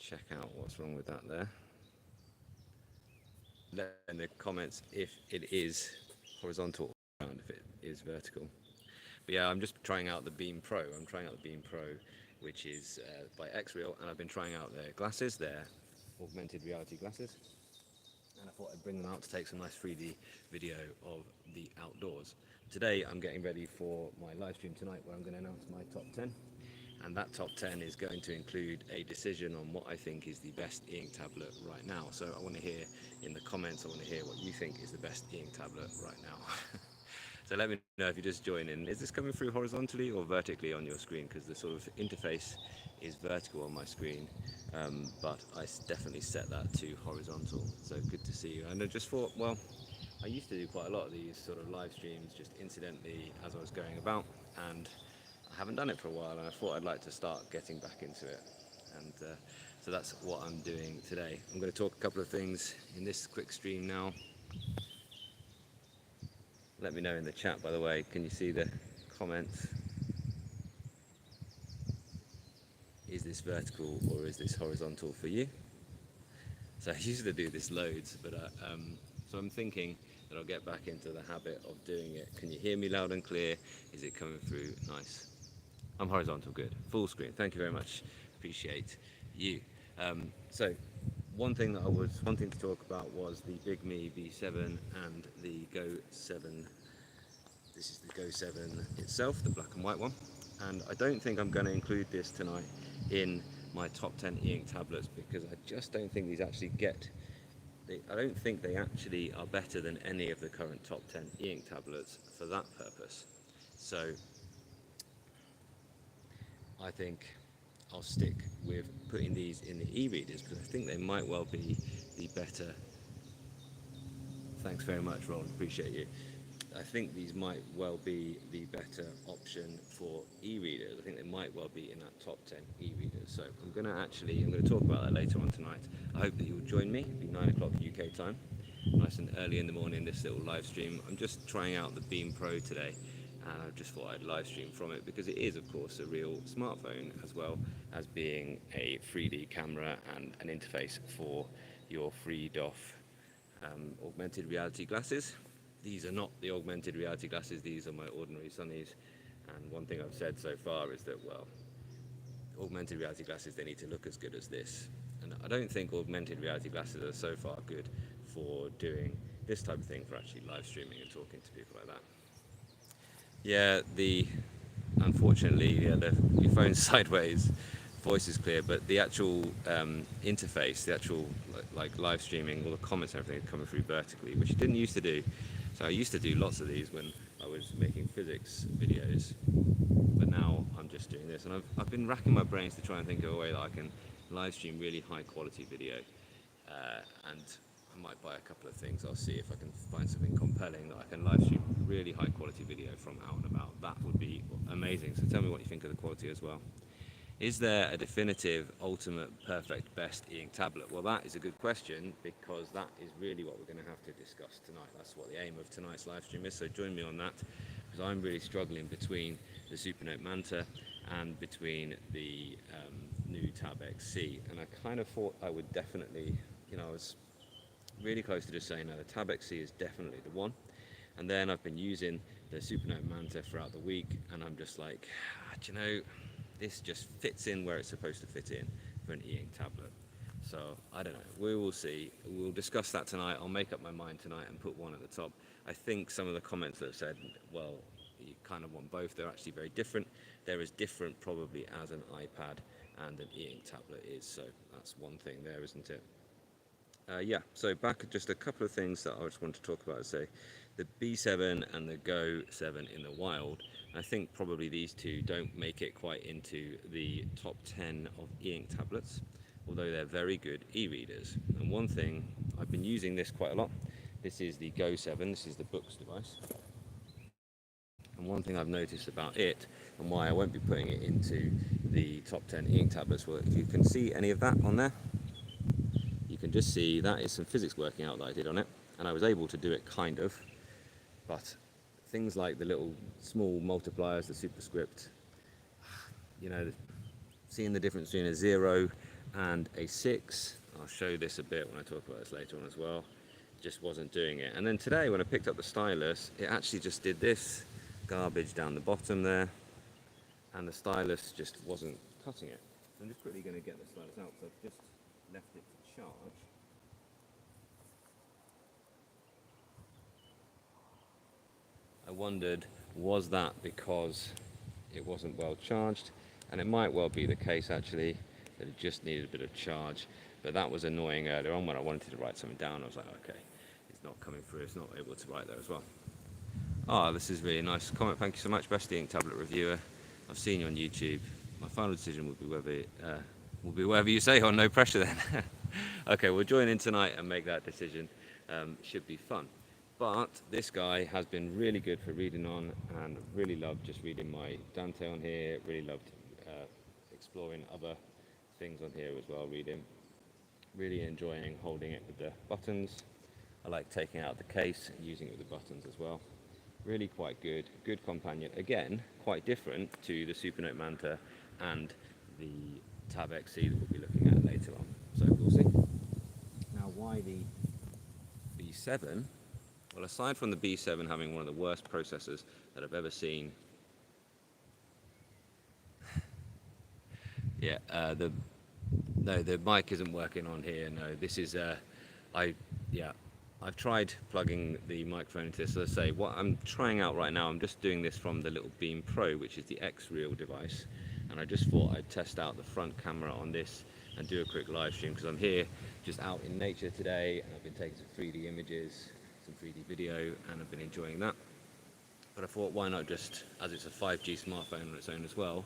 check out what's wrong with that there. Let in the comments if it is horizontal or if it is vertical. But yeah, I'm just trying out the Beam Pro. I'm trying out the Beam Pro, which is by Xreal, and I've been trying out their glasses, their augmented reality glasses. And I thought I'd bring them out to take some nice 3D video of the outdoors. Today I'm getting ready for my live stream tonight where I'm going to announce my top 10. And that top 10 is going to include a decision on what I think is the best e-ink tablet right now. So I want to hear in the comments, I want to hear what you think is the best e-ink tablet right now. So let me know if you just join in. Is this coming through horizontally or vertically on your screen? Because the sort of interface is vertical on my screen, but I definitely set that to horizontal. So good to see you. And I just thought, well, I used to do quite a lot of these sort of live streams just incidentally as I was going about, and I haven't done it for a while, and I thought I'd like to start getting back into it. And so that's what I'm doing today. I'm going to talk a couple of things in this quick stream now. Let me know in the chat, by the way, can you see the comments? Is this vertical or is this horizontal for you? So I used to do this loads, but so I'm thinking that I'll get back into the habit of doing it. Can you hear me loud and clear? Is it coming through nice? I'm horizontal, good. Full screen, thank you very much. Appreciate you. So one thing that I was wanting to talk about was the Bigme B7 and the Go 7. This is the Go 7 itself, the black and white one. And I don't think I'm going to include this tonight in my top 10 e-ink tablets because I just don't think these actually I don't think they actually are better than any of the current top 10 e-ink tablets for that purpose. So I think I'll stick with putting these in the e-readers because I think they might well be the better. Thanks very much, Roland, appreciate you. I think these might well be the better option for e-readers. I think they might well be in that top 10 e-readers. So I'm going to talk about that later on tonight. I hope that you'll join me. It'll be 9 o'clock UK time, nice and early in the morning, this little live stream. I'm just trying out the Beam Pro today, and I just thought I'd live stream from it because it is, of course, a real smartphone as well as being a 3D camera and an interface for your freed-off augmented reality glasses. These are not the augmented reality glasses, these are my ordinary sunnies. And one thing I've said so far is that, well, augmented reality glasses, they need to look as good as this. And I don't think augmented reality glasses are so far good for doing this type of thing, for actually live streaming and talking to people like that. Yeah, unfortunately, your phone's sideways, voice is clear, but the actual interface, the actual like live streaming, all the comments and everything are coming through vertically, which it didn't used to do. So I used to do lots of these when I was making physics videos, but now I'm just doing this. And I've been racking my brains to try and think of a way that I can live stream really high quality video. And I might buy a couple of things. I'll see if I can find something compelling that I can live stream really high quality video from out and about. That would be amazing. So tell me what you think of the quality as well. Is there a definitive, ultimate, perfect, best e-ink tablet? Well, that is a good question because that is really what we're going to have to discuss tonight. That's what the aim of tonight's live stream is, so join me on that because I'm really struggling between the SuperNote Manta and between the new Tab XC. And I kind of thought I would definitely, I was really close to just saying, no, the Tab XC is definitely the one. And then I've been using the SuperNote Manta throughout the week, and I'm just like, this just fits in where it's supposed to fit in for an e-ink tablet. So I don't know, we will see. We'll discuss that tonight. I'll make up my mind tonight and put one at the top. I think some of the comments that have said, well, you kind of want both, they're actually very different. They're as different probably as an iPad and an e-ink tablet is, so that's one thing there, isn't it? Yeah, so back just a couple of things that I just want to talk about. Say the B7 and the Go 7 in the wild. I think probably these two don't make it quite into the top 10 of e-ink tablets, although they're very good e-readers. And one thing, I've been using this quite a lot. This is the Go 7, this is the Boox device. And one thing I've noticed about it, and why I won't be putting it into the top 10 e-ink tablets, well, if you can see any of that on there, you can just see that is some physics working out that I did on it, and I was able to do it kind of, but things like the little small multipliers, the superscript, seeing the difference between a 0 and a 6. I'll show this a bit when I talk about this later on as well. Just wasn't doing it. And then today when I picked up the stylus, it actually just did this garbage down the bottom there, and the stylus just wasn't cutting it. So I'm just quickly going to get the stylus out, so I've just left it to charge. I wondered, was that because it wasn't well charged? And it might well be the case actually, that it just needed a bit of charge. But that was annoying earlier on when I wanted to write something down. I was like, okay, it's not coming through, it's not able to write there as well. Ah, this is really nice comment. Thank you so much, Best Ink Tablet Reviewer. I've seen you on YouTube. My final decision will be whatever you say, on no pressure then. Okay, we'll join in tonight and make that decision. Should be fun. But this guy has been really good for reading on, and really loved just reading my Dante on here. Really loved exploring other things on here as well, reading. Really enjoying holding it with the buttons. I like taking out the case and using it with the buttons as well. Really quite good companion. Again, quite different to the Supernote Manta and the Tab XC that we'll be looking at later on. So we'll see. Now, why the B7? Well, aside from the B7 having one of the worst processors that I've ever seen, yeah, the mic isn't working on here. No, this is I've tried plugging the microphone into this. Let's say what I'm trying out right now, I'm just doing this from the little Beam Pro, which is the X-Reel device, and I just thought I'd test out the front camera on this and do a quick live stream, because I'm here just out in nature today, and I've been taking some 3D images, some 3D video, and I've been enjoying that. But I thought, why not just, as it's a 5G smartphone on its own as well,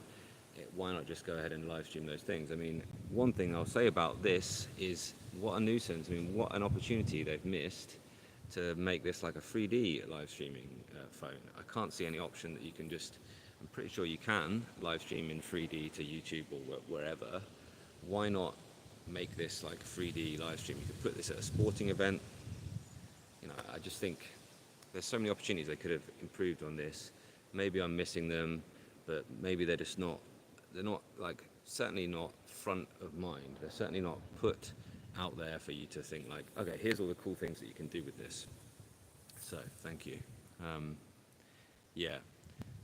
why not just go ahead and live stream those things? I mean, one thing I'll say about this is, what a nuisance. I mean, what an opportunity they've missed to make this like a 3D live streaming phone. I can't see any option that you can just, I'm pretty sure you can live stream in 3D to YouTube or wherever. Why not make this like a 3D live stream? You could put this at a sporting event. You know, I just think there's so many opportunities they could have improved on this. Maybe I'm missing them, but maybe they're just not, they're not like, certainly not front of mind. They're certainly not put out there for you to think like, okay, here's all the cool things that you can do with this. So thank you. Yeah,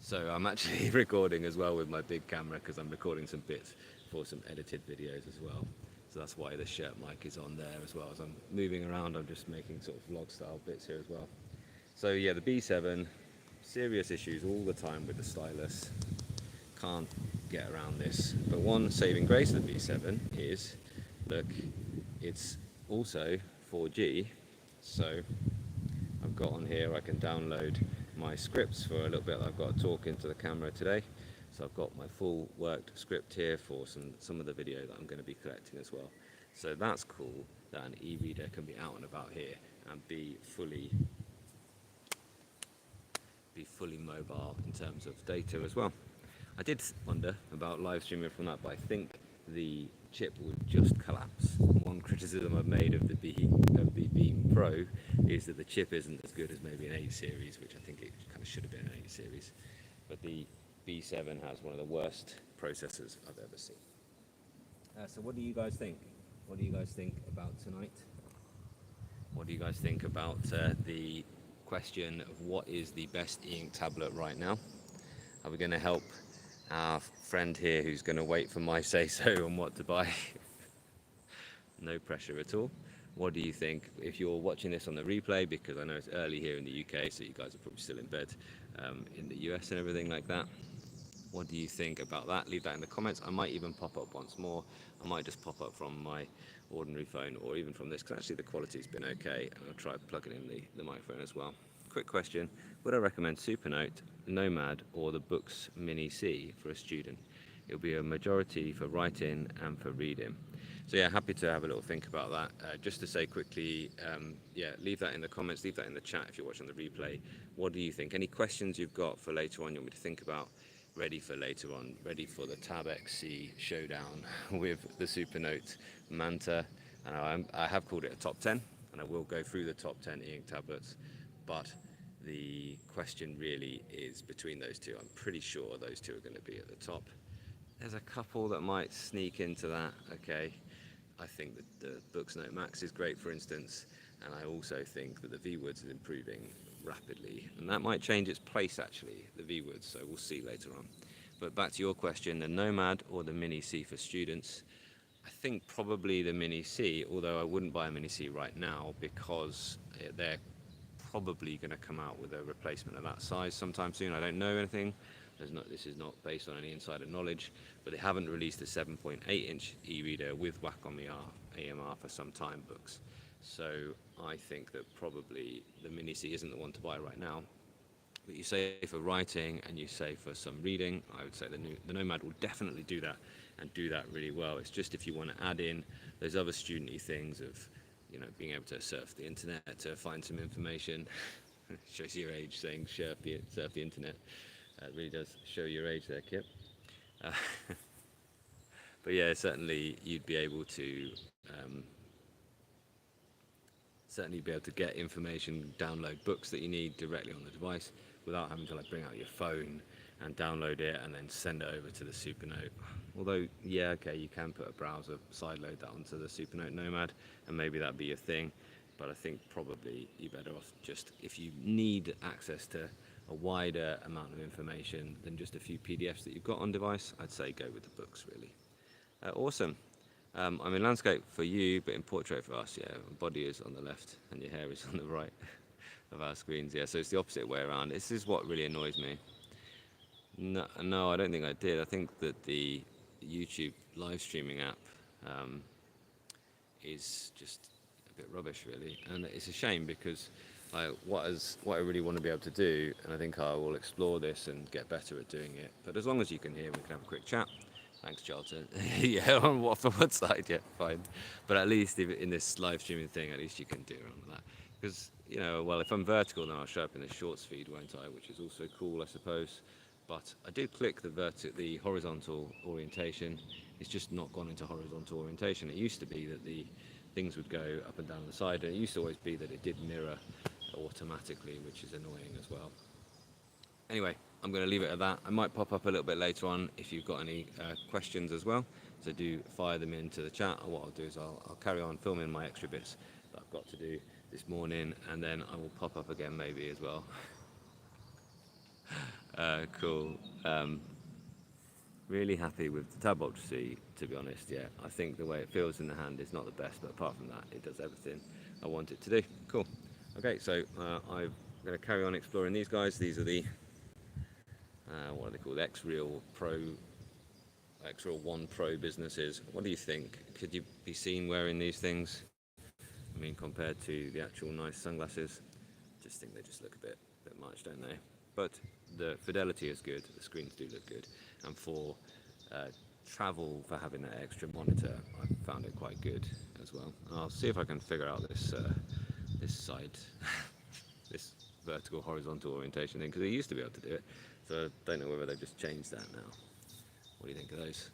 so I'm actually recording as well with my big camera, because I'm recording some bits for some edited videos as well. So that's why the shirt mic is on there as well. As I'm moving around, I'm just making sort of vlog style bits here as well. So yeah, the B7, serious issues all the time with the stylus. Can't get around this. But one saving grace of the B7 is, look, it's also 4G. So I've got on here, I can download my scripts for a little bit. I've got to talk into the camera today. So I've got my full worked script here for some of the video that I'm going to be collecting as well. So that's cool that an e-reader can be out and about here and be fully mobile in terms of data as well. I did wonder about live streaming from that, but I think the chip would just collapse. One criticism I've made of the Beam Pro is that the chip isn't as good as maybe an 8 series, which I think it kind of should have been an 8 series. But the B7 has one of the worst processors I've ever seen. So what do you guys think? What do you guys think about tonight? What do you guys think about the question of what is the best e-ink tablet right now? Are we going to help our friend here who's going to wait for my say-so on what to buy? No pressure at all. What do you think? If you're watching this on the replay, because I know it's early here in the UK, so you guys are probably still in bed in the US and everything like that. What do you think about that? Leave that in the comments. I might even pop up once more. I might just pop up from my ordinary phone, or even from this, because actually the quality's been okay, and I'll try plugging in the microphone as well. Quick question, would I recommend Supernote, Nomad, or the Boox Mini C for a student? It'll be a majority for writing and for reading. So yeah, happy to have a little think about that. Just to say quickly, yeah, leave that in the comments, leave that in the chat if you're watching the replay. What do you think? Any questions you've got for later on you want me to think about? Ready for later on, ready for the Tab XC showdown with the Supernote Manta. And I have called it a top 10, and I will go through the top 10 e-ink tablets, but the question really is between those two. I'm pretty sure those two are going to be at the top. There's a couple that might sneak into that, okay. I think that the Boox Note Max is great, for instance, and I also think that the Viwoods is improving rapidly, and that might change its place actually, the Viwoods, so we'll see later on. But back to your question, the Nomad or the Mini C for students, I think probably the Mini C, although I wouldn't buy a Mini C right now because they're probably going to come out with a replacement of that size sometime soon. I don't know anything. This is not based on any insider knowledge, but they haven't released a 7.8-inch e-reader with Wacom AMR for some time, Boox. So I think that probably the Mini C isn't the one to buy right now. But you say for writing and you say for some reading, I would say the Nomad will definitely do that and do that really well. It's just if you want to add in those other studenty things of, you know, being able to surf the internet to find some information. Shows your age saying surf the internet. It really does show your age there, Kip. But yeah, certainly you'd be able to get information, download books that you need directly on the device without having to like bring out your phone and download it and then send it over to the Supernote. Although, yeah, okay, you can put a browser sideload that onto the Supernote Nomad and maybe that'd be your thing. But I think probably you're better off just, if you need access to a wider amount of information than just a few PDFs that you've got on device, I'd say go with the Boox, really. Awesome. I'm in landscape for you, but in portrait for us, yeah. Body is on the left and your hair is on the right of our screens, yeah. So it's the opposite way around. This is what really annoys me. No, I don't think I did. I think that the YouTube live streaming app is just a bit rubbish, really, and it's a shame because what I really want to be able to do, and I think I will explore this and get better at doing it. But as long as you can hear, we can have a quick chat. Thanks, Charlton. Yeah, on what side? Yeah, fine. But at least in this live streaming thing, at least you can do around with that. Because, you know, well, if I'm vertical, then I'll show up in the shorts feed, won't I? Which is also cool, I suppose. But I do click the horizontal orientation. It's just not gone into horizontal orientation. It used to be that the things would go up and down the side, and it used to always be that it did mirror automatically, which is annoying as well. Anyway, I'm going to leave it at that. I might pop up a little bit later on if you've got any questions as well. So do fire them into the chat. And what I'll do is I'll carry on filming my extra bits that I've got to do this morning, and then I will pop up again maybe as well. Cool. Really happy with the Tab Ultra C, to be honest. Yeah, I think the way it feels in the hand is not the best, but apart from that, it does everything I want it to do. Cool. Okay, so I'm going to carry on exploring these guys. These are the what are they called? X-Real 1 Pro businesses. What do you think? Could you be seen wearing these things? I mean, compared to the actual nice sunglasses, just think they just look a bit much, don't they? But the fidelity is good. The screens do look good, and for travel, for having that extra monitor, I found it quite good as well. I'll see if I can figure out this side, this vertical horizontal orientation thing, because they used to be able to do it. So I don't know whether they've just changed that now. What do you think of those?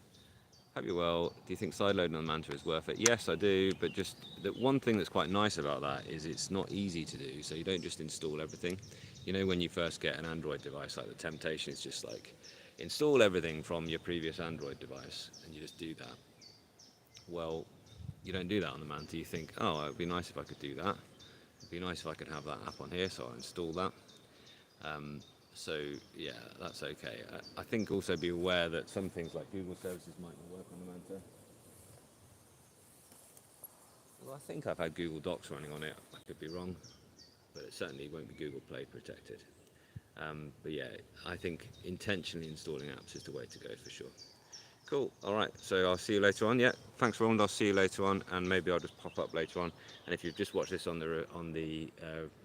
Hope you're well. Do you think sideloading on the Manta is worth it? Yes, I do, but just the one thing that's quite nice about that is it's not easy to do, so you don't just install everything. You know, when you first get an Android device, like the temptation is just like, install everything from your previous Android device, and you just do that. Well, you don't do that on the Manta. You think, oh, it would be nice if I could do that. It'd be nice if I could have that app on here, so I'll install that. So yeah, that's okay. I think also be aware that some things like Google services might not work on the Manta. Well, I think I've had Google Docs running on it. I could be wrong, but it certainly won't be Google Play protected. But yeah, I think intentionally installing apps is the way to go for sure. Cool. All right. So I'll see you later on. Yeah. Thanks, Roland. I'll see you later on, and maybe I'll just pop up later on. And if you've just watched this on the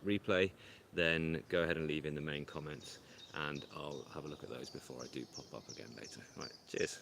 replay, then go ahead and leave in the main comments, and I'll have a look at those before I do pop up again later. All right. Cheers.